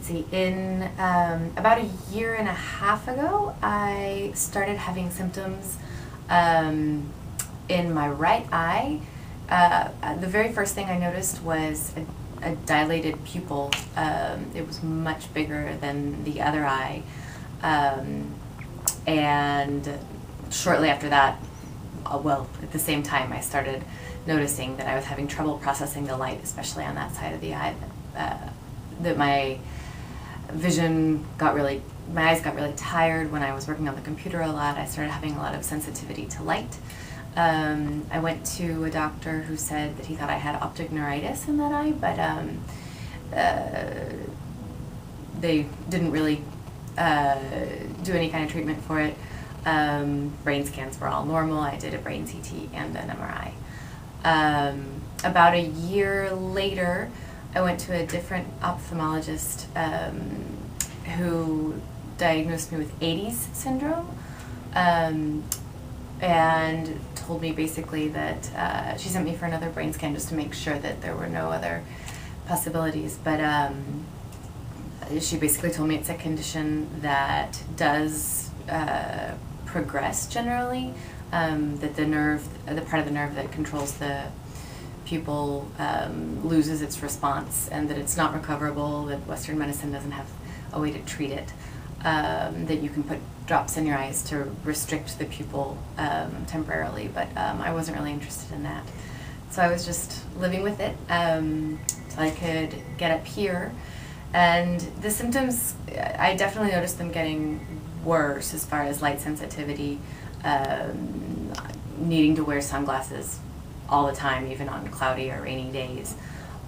see, in about a year and a half ago, I started having symptoms in my right eye. The very first thing I noticed was a dilated pupil. It was much bigger than the other eye. And shortly after that, well, at the same time, I started noticing that I was having trouble processing the light, especially on that side of the eye. That my vision got really, my eyes got really tired when I was working on the computer a lot. I started having a lot of sensitivity to light. I went to a doctor who said that he thought I had optic neuritis in that eye, but they didn't really do any kind of treatment for it. Brain scans were all normal. I did a brain CT and an MRI. About a year later, I went to a different ophthalmologist who diagnosed me with 80s syndrome, and told me basically that she sent me for another brain scan just to make sure that there were no other possibilities. But she basically told me it's a condition that does progress generally, that the nerve, the part of the nerve that controls the pupil loses its response, and that it's not recoverable, that Western medicine doesn't have a way to treat it, that you can put drops in your eyes to restrict the pupil temporarily, but I wasn't really interested in that. So I was just living with it so I could get up here. And the symptoms, I definitely noticed them getting worse as far as light sensitivity, needing to wear sunglasses all the time, even on cloudy or rainy days.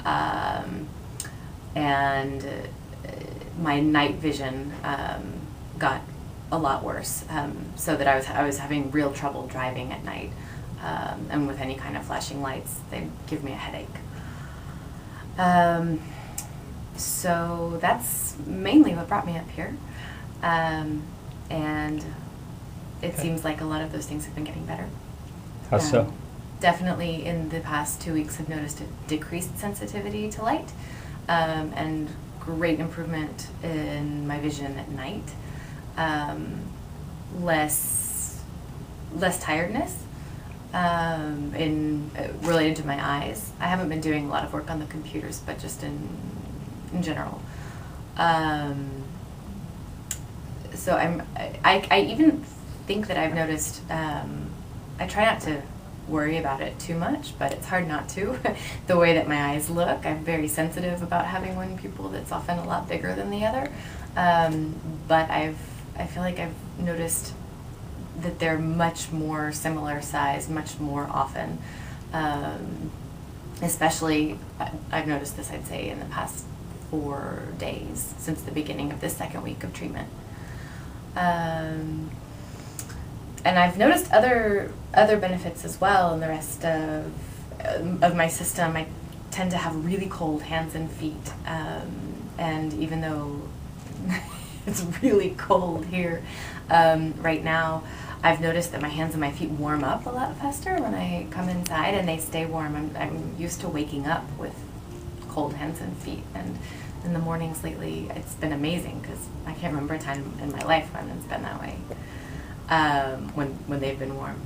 And my night vision got a lot worse, so that I was having real trouble driving at night, and with any kind of flashing lights, they'd give me a headache. So that's mainly what brought me up here, and it seems like a lot of those things have been getting better. How so? Definitely in the past 2 weeks I've noticed a decreased sensitivity to light, and great improvement in my vision at night. Less tiredness related to my eyes. I haven't been doing a lot of work on the computers, but just in general. So I even think that I've noticed, I try not to worry about it too much, but it's hard not to. The way that my eyes look, I'm very sensitive about having one pupil that's often a lot bigger than the other. But I feel like I've noticed that they're much more similar size, much more often. Especially, I've noticed this, I'd say, in the past 4 days since the beginning of this second week of treatment. And I've noticed other benefits as well in the rest of my system. I tend to have really cold hands and feet, and even though it's really cold here right now, I've noticed that my hands and my feet warm up a lot faster when I come inside, and they stay warm. I'm used to waking up with cold hands and feet, and in the mornings lately it's been amazing, because I can't remember a time in my life when it's been that way, when they've been warm.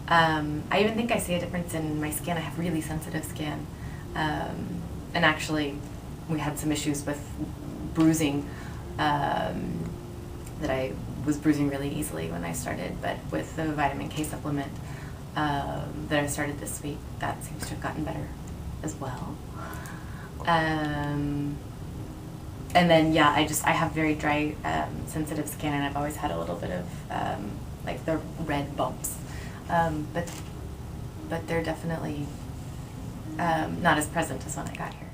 I even think I see a difference in my skin. I have really sensitive skin, and actually we had some issues with bruising, that I was bruising really easily when I started, but with the vitamin K supplement that I started this week, that seems to have gotten better as well. And then, yeah, I have very dry, sensitive skin, and I've always had a little bit of like the red bumps, but they're definitely not as present as when I got here.